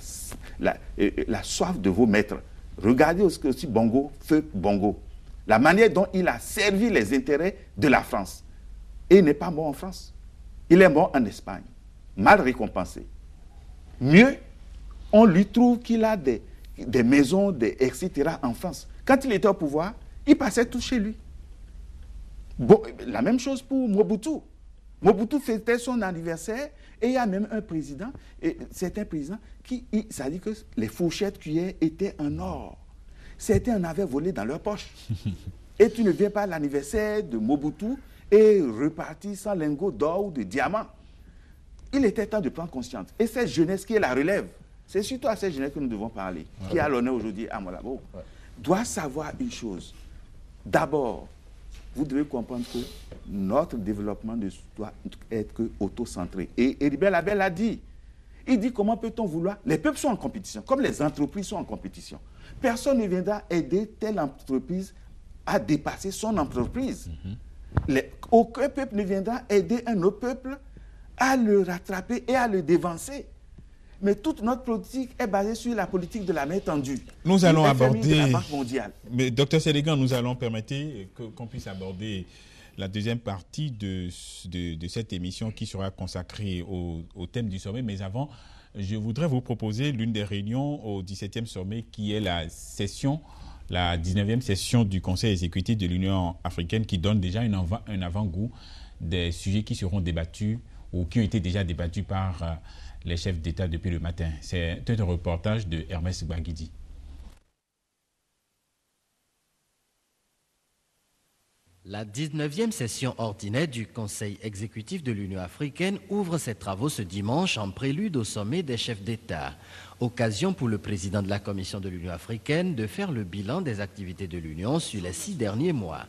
la soif de vos maîtres. Regardez aussi Bongo, feu Bongo. La manière dont il a servi les intérêts de la France. Et il n'est pas mort en France. Il est mort en Espagne. Mal récompensé. Mieux, on lui trouve qu'il a des maisons, etc. en France. Quand il était au pouvoir, il passait tout chez lui. Bon, la même chose pour Mobutu. Mobutu fêtait son anniversaire et il y a même un président, certains présidents, ça dit que les fourchettes cuillères étaient en or. Certains en avaient volé dans leur poche. Et tu ne viens pas à l'anniversaire de Mobutu et repartir sans lingot d'or ou de diamant. Il était temps de prendre conscience. Et cette jeunesse qui est la relève, c'est surtout à cette jeunesse que nous devons parler, qui a l'honneur aujourd'hui à Malabo, doit savoir une chose. D'abord, vous devez comprendre que notre développement ne doit être que auto-centré. Et Ribel Abel a dit, il dit comment peut-on vouloir... Les peuples sont en compétition, comme les entreprises sont en compétition. Personne ne viendra aider telle entreprise à dépasser son entreprise. Aucun peuple ne viendra aider un autre peuple à le rattraper et à le dévancer. Mais toute notre politique est basée sur la politique de la main tendue. Nous allons aborder... de la Banque mondiale. Mais Dr Sélégan, nous allons permettre qu'on puisse aborder la deuxième partie de cette émission qui sera consacrée au thème du sommet. Mais avant, je voudrais vous proposer l'une des réunions au 17e sommet qui est la 19e session du Conseil exécutif de l'Union africaine qui donne déjà un avant-goût des sujets qui seront débattus ou qui ont été déjà débattus par les chefs d'État depuis le matin. C'est un reportage de Hermès Baguidi. La 19e session ordinaire du Conseil exécutif de l'Union africaine ouvre ses travaux ce dimanche en prélude au sommet des chefs d'État. Occasion pour le président de la Commission de l'Union africaine de faire le bilan des activités de l'Union sur les 6 derniers mois.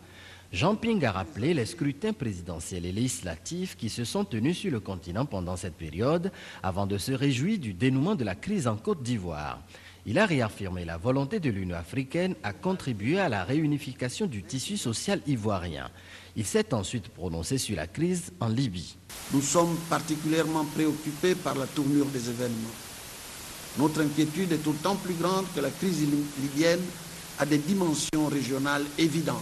Jean Ping a rappelé les scrutins présidentiels et législatifs qui se sont tenus sur le continent pendant cette période avant de se réjouir du dénouement de la crise en Côte d'Ivoire. Il a réaffirmé la volonté de l'Union africaine à contribuer à la réunification du tissu social ivoirien. Il s'est ensuite prononcé sur la crise en Libye. Nous sommes particulièrement préoccupés par la tournure des événements. Notre inquiétude est d'autant plus grande que la crise libyenne a des dimensions régionales évidentes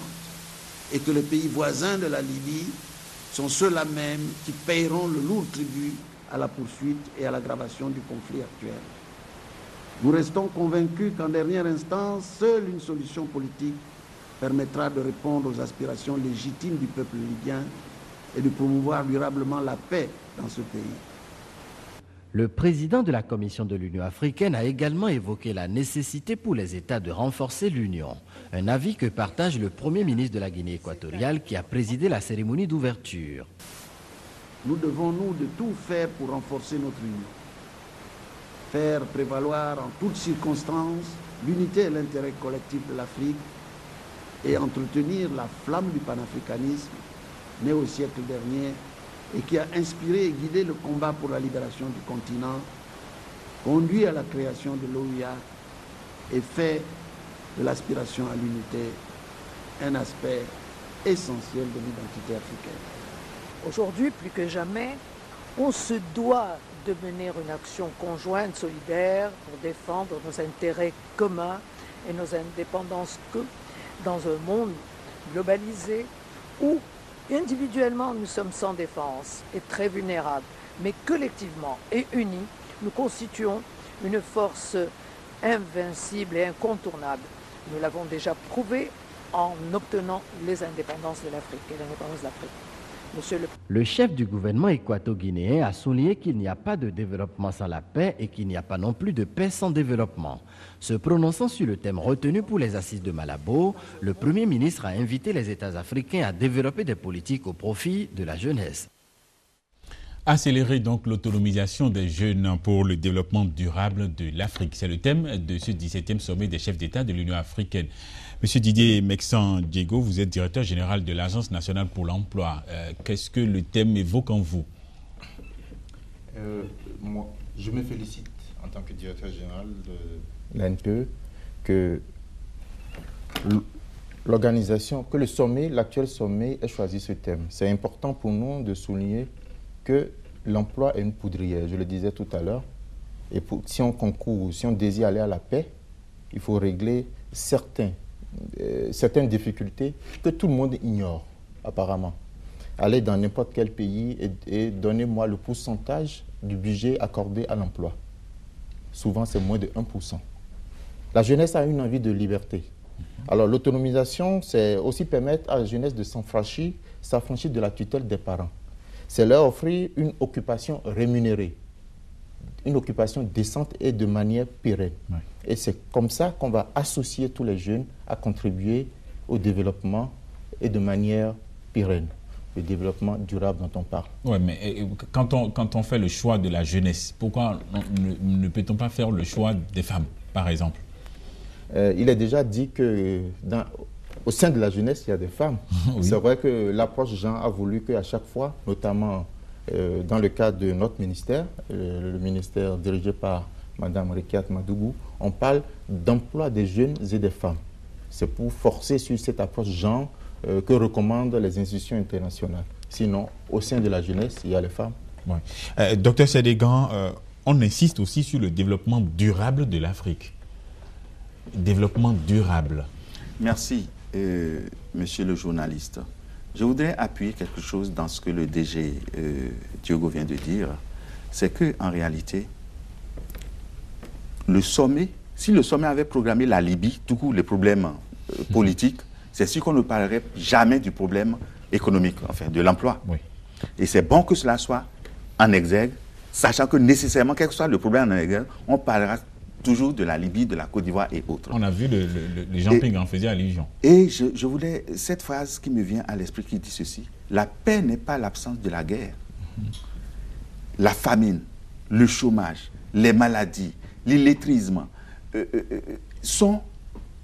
et que les pays voisins de la Libye sont ceux-là même qui paieront le lourd tribut à la poursuite et à l'aggravation du conflit actuel. Nous restons convaincus qu'en dernière instance, seule une solution politique permettra de répondre aux aspirations légitimes du peuple libyen et de promouvoir durablement la paix dans ce pays. Le président de la Commission de l'Union africaine a également évoqué la nécessité pour les États de renforcer l'Union, un avis que partage le Premier ministre de la Guinée équatoriale qui a présidé la cérémonie d'ouverture. Nous devons, nous, de tout faire pour renforcer notre union. Faire prévaloir en toutes circonstances l'unité et l'intérêt collectif de l'Afrique et entretenir la flamme du panafricanisme né au siècle dernier et qui a inspiré et guidé le combat pour la libération du continent, conduit à la création de l'OUA et fait de l'aspiration à l'unité un aspect essentiel de l'identité africaine. Aujourd'hui, plus que jamais, on se doit de mener une action conjointe, solidaire, pour défendre nos intérêts communs et nos indépendances dans un monde globalisé où individuellement nous sommes sans défense et très vulnérables, mais collectivement et unis, nous constituons une force invincible et incontournable. Nous l'avons déjà prouvé en obtenant les indépendances de l'Afrique et l'indépendance de l'Afrique. Le chef du gouvernement équato-guinéen a souligné qu'il n'y a pas de développement sans la paix et qu'il n'y a pas non plus de paix sans développement. Se prononçant sur le thème retenu pour les assises de Malabo, le Premier ministre a invité les États africains à développer des politiques au profit de la jeunesse. Accélérer donc l'autonomisation des jeunes pour le développement durable de l'Afrique. C'est le thème de ce 17e sommet des chefs d'État de l'Union africaine. Monsieur Didier Mexan Diego, vous êtes directeur général de l'Agence nationale pour l'emploi. Qu'est-ce que le thème évoque en vous? Moi, je me félicite en tant que directeur général de l'ANPE que l'organisation, que le sommet, l'actuel sommet ait choisi ce thème. C'est important pour nous de souligner que l'emploi est une poudrière, je le disais tout à l'heure. Et si on concourt, si on désire aller à la paix, il faut régler certaines difficultés que tout le monde ignore, apparemment. Allez dans n'importe quel pays et donnez-moi le pourcentage du budget accordé à l'emploi. Souvent, c'est moins de 1%. La jeunesse a une envie de liberté. Alors, l'autonomisation, c'est aussi permettre à la jeunesse de s'affranchir de la tutelle des parents. C'est leur offrir une occupation rémunérée, une occupation décente et de manière pérenne. Ouais. Et c'est comme ça qu'on va associer tous les jeunes à contribuer au développement et de manière pérenne, le développement durable dont on parle. Oui, mais quand on fait le choix de la jeunesse, pourquoi ne peut-on pas faire le choix des femmes, par exemple? Il est déjà dit que au sein de la jeunesse, il y a des femmes. Oui. C'est vrai que l'approche Jean a voulu qu'à chaque fois, notamment dans le cadre de notre ministère, le ministère dirigé par Mme Rikiat Madougou, on parle d'emploi des jeunes et des femmes. C'est pour forcer sur cette approche Jean que recommandent les institutions internationales. Sinon, au sein de la jeunesse, il y a les femmes. Ouais. Docteur Sédégan, on insiste aussi sur le développement durable de l'Afrique. Développement durable. Merci. Monsieur le journaliste, je voudrais appuyer quelque chose dans ce que le DG Diogo vient de dire. C'est qu'en réalité, le sommet, si le sommet avait programmé la Libye, tout coup les problèmes politiques, c'est sûr qu'on ne parlerait jamais du problème économique, enfin de l'emploi. Oui. Et c'est bon que cela soit en exergue, sachant que nécessairement, quel que soit le problème en exergue, on parlera toujours de la Libye, de la Côte d'Ivoire et autres. On a vu le jumping en faisait allusion. Et je voulais, cette phrase qui me vient à l'esprit qui dit ceci, la paix n'est pas l'absence de la guerre. La famine, le chômage, les maladies, l'illettrisme sont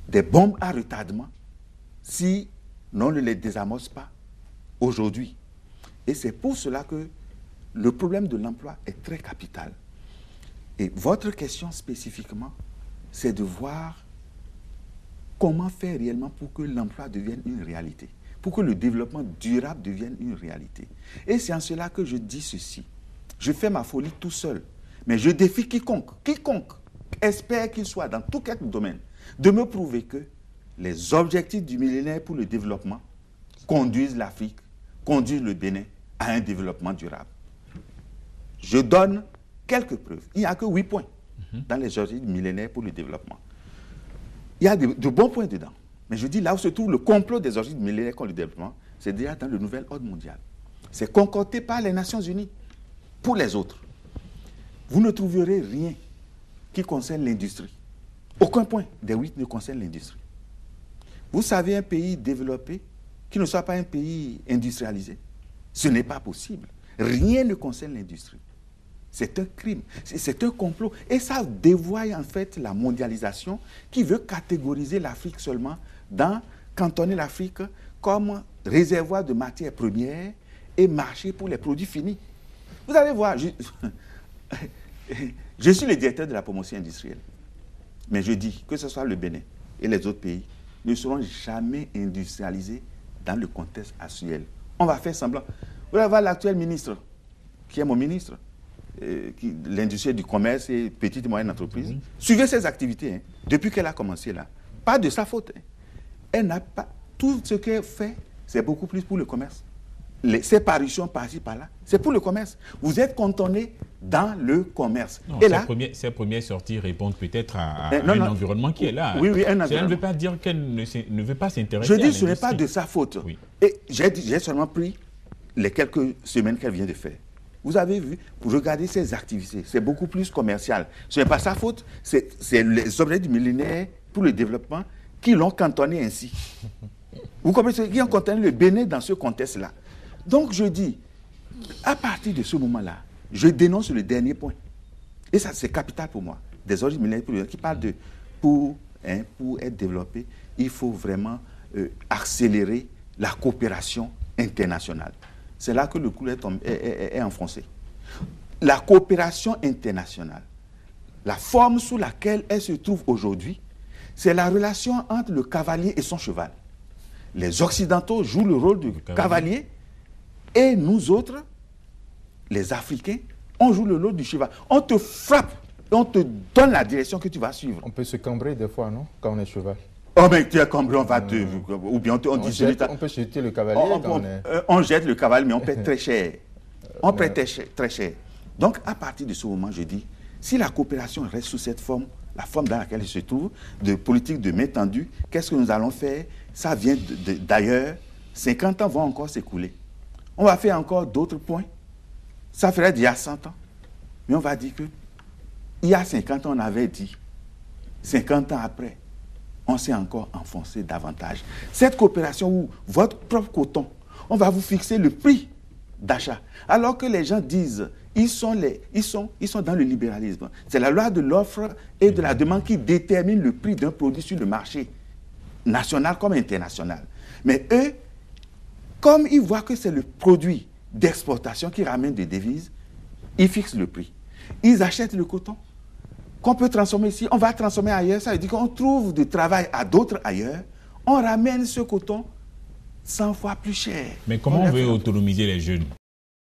des bombes à retardement si on ne les désamorce pas aujourd'hui. Et c'est pour cela que le problème de l'emploi est très capital. Et votre question spécifiquement, c'est de voir comment faire réellement pour que l'emploi devienne une réalité, pour que le développement durable devienne une réalité. Et c'est en cela que je dis ceci. Je fais ma folie tout seul, mais je défie quiconque espère qu'il soit dans tout quelque domaine, de me prouver que les objectifs du millénaire pour le développement conduisent l'Afrique, conduisent le Bénin à un développement durable. Je donne quelques preuves. Il n'y a que 8 points dans les objectifs du millénaire pour le développement. Il y a de bons points dedans. Mais je dis là où se trouve le complot des objectifs du millénaire pour le développement, c'est déjà dans le nouvel ordre mondial. C'est concocté par les Nations Unies pour les autres. Vous ne trouverez rien qui concerne l'industrie. Aucun point des 8 ne concerne l'industrie. Vous savez, un pays développé qui ne soit pas un pays industrialisé, ce n'est pas possible. Rien ne concerne l'industrie. C'est un crime, c'est un complot. Et ça dévoie en fait la mondialisation qui veut catégoriser l'Afrique seulement cantonner l'Afrique comme réservoir de matières premières et marché pour les produits finis. Vous allez voir, je suis le directeur de la promotion industrielle. Mais je dis que ce soit le Bénin et les autres pays ne seront jamais industrialisés dans le contexte actuel. On va faire semblant. Vous allez voir l'actuel ministre, qui est mon ministre, l'industrie du commerce et petites et moyennes entreprises. Suivez ses activités, hein, depuis qu'elle a commencé là. Pas de sa faute. Hein. Elle n'a pas... Tout ce qu'elle fait, c'est beaucoup plus pour le commerce. Ces parutions par-ci, par-là, c'est pour le commerce. Vous êtes cantonné dans le commerce. Non, et là, ces premières sorties répondent peut-être à un environnement qui est là. Oui, oui, un environnement. Cela ne veut pas dire qu'elle ne veut pas s'intéresser à l'industrie. Je dis que ce n'est pas de sa faute. Oui. Et j'ai seulement pris les quelques semaines qu'elle vient de faire. Vous avez vu, vous regardez ses activités, c'est beaucoup plus commercial. Ce n'est pas sa faute, c'est les objectifs du millénaire pour le développement qui l'ont cantonné ainsi. Vous comprenez, qui ont cantonné le Bénin dans ce contexte-là. Donc je dis, à partir de ce moment-là, je dénonce le dernier point. Et ça, c'est capital pour moi. Des objectifs millénaires qui parlent de, pour être développé, il faut vraiment accélérer la coopération internationale. C'est là que le clou est enfoncé. La coopération internationale, la forme sous laquelle elle se trouve aujourd'hui, c'est la relation entre le cavalier et son cheval. Les Occidentaux jouent le rôle du cavalier et nous autres, les Africains, on joue le rôle du cheval. On te frappe et on te donne la direction que tu vas suivre. On peut se cambrer des fois, non? Quand on est cheval. Oh, mais tu es cambré, on va te... Ou bien on dit... On peut jeter le cavalier quand on est... On jette le cavalier, mais on paie très cher. On paie très cher. Donc, à partir de ce moment, je dis, si la coopération reste sous cette forme, la forme dans laquelle elle se trouve, de politique de main tendue, qu'est-ce que nous allons faire? Ça vient d'ailleurs. 50 ans vont encore s'écouler. On va faire encore d'autres points. Ça ferait d'il y a 100 ans. Mais on va dire que il y a 50 ans, on avait dit. 50 ans après, on s'est encore enfoncé davantage. Cette coopération où votre propre coton, on va vous fixer le prix d'achat. Alors que les gens disent, ils sont dans le libéralisme. C'est la loi de l'offre et de la demande qui détermine le prix d'un produit sur le marché, national comme international. Mais eux, comme ils voient que c'est le produit d'exportation qui ramène des devises, ils fixent le prix. Ils achètent le coton qu'on peut transformer ici, on va transformer ailleurs. Ça veut dire qu'on trouve du travail à d'autres ailleurs, on ramène ce coton 100 fois plus cher. Mais comment on veut autonomiser les jeunes?